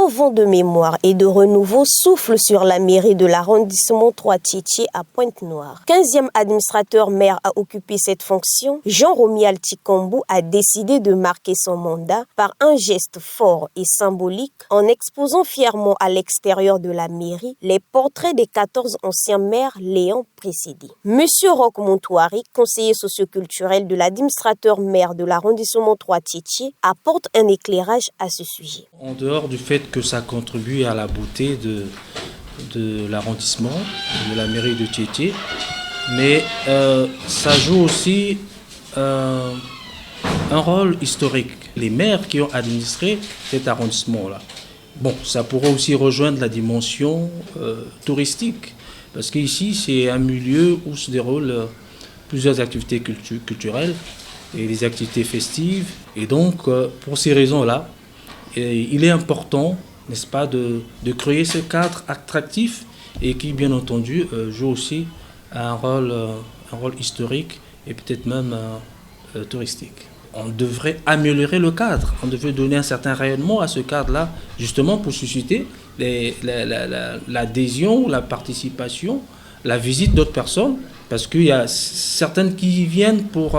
Un vent de mémoire et de renouveau souffle sur la mairie de l'arrondissement 3 Tiétié à Pointe-Noire. 15e administrateur maire à occuper cette fonction, Jean-Romuald Tikombo a décidé de marquer son mandat par un geste fort et symbolique en exposant fièrement à l'extérieur de la mairie les portraits des 14 anciens maires l'ayant précédé. Monsieur Roch Montouari, conseiller socioculturel de l'administrateur maire de l'arrondissement 3 Tiétié, apporte un éclairage à ce sujet. En dehors du fait que ça contribue à la beauté de l'arrondissement, de la mairie de Tiétié, mais ça joue aussi un rôle historique. Les maires qui ont administré cet arrondissement-là. Bon, ça pourrait aussi rejoindre la dimension touristique, parce qu'ici, c'est un milieu où se déroulent plusieurs activités culturelles et des activités festives. Et donc, pour ces raisons-là, il est important, n'est-ce pas, de créer ce cadre attractif et qui, bien entendu, joue aussi un rôle historique et peut-être même touristique. On devrait améliorer le cadre, on devrait donner un certain rayonnement à ce cadre-là, justement pour susciter l'adhésion, la participation, la visite d'autres personnes, parce qu'il y a certaines qui viennent pour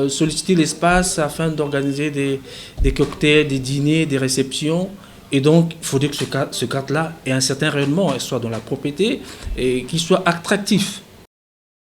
solliciter l'espace afin d'organiser des cocktails, des dîners, des réceptions. Et donc, il faudrait que ce cadre-là ait un certain rayonnement, soit dans la propriété et qu'il soit attractif.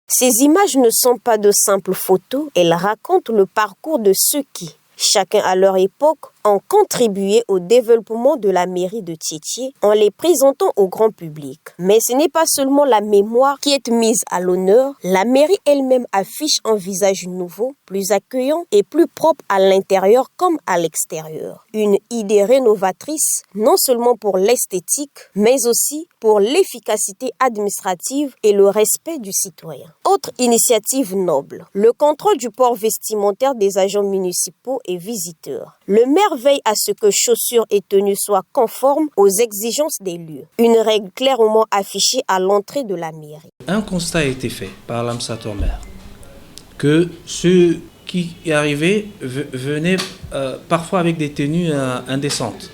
Ces images ne sont pas de simples photos, elles racontent le parcours de ceux qui, chacun à leur époque, ont contribué au développement de la mairie de Tiétié en les présentant au grand public. Mais ce n'est pas seulement la mémoire qui est mise à l'honneur, la mairie elle-même affiche un visage nouveau, plus accueillant et plus propre à l'intérieur comme à l'extérieur. Une idée rénovatrice, non seulement pour l'esthétique, mais aussi pour l'efficacité administrative et le respect du citoyen. Autre initiative noble, le contrôle du port vestimentaire des agents municipaux et visiteurs. Le maire veille à ce que chaussures et tenues soient conformes aux exigences des lieux. Une règle clairement affichée à l'entrée de la mairie. Un constat a été fait par l'administrateur maire que ceux qui y arrivaient venaient parfois avec des tenues indécentes,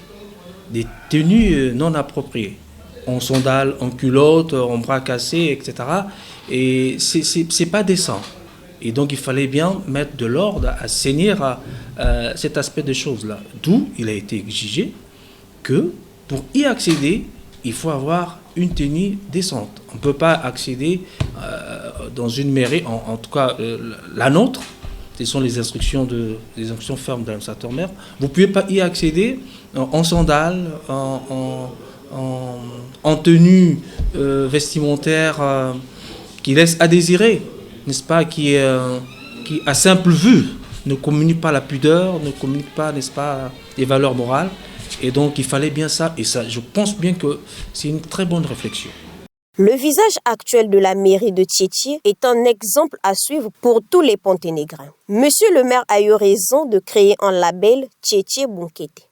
des tenues non appropriées, en sandales, en culottes, en bras cassés, etc. Et c'est pas décent. Et donc, il fallait bien mettre de l'ordre, assainir cet aspect des choses-là. D'où il a été exigé que pour y accéder, il faut avoir une tenue décente. On ne peut pas accéder dans une mairie, en tout cas la nôtre, ce sont les instructions fermes de l'administrateur maire. Vous ne pouvez pas y accéder en sandales, en tenue vestimentaire qui laisse à désirer, n'est-ce pas, qui à simple vue ne communique pas la pudeur, ne communique pas, n'est-ce pas, les valeurs morales. Et donc il fallait bien ça, et ça, je pense bien que c'est une très bonne réflexion. Le visage actuel de la mairie de Tiétié est un exemple à suivre pour tous les Ponténégrins. Monsieur le maire a eu raison de créer un label Tiétié Bunkete.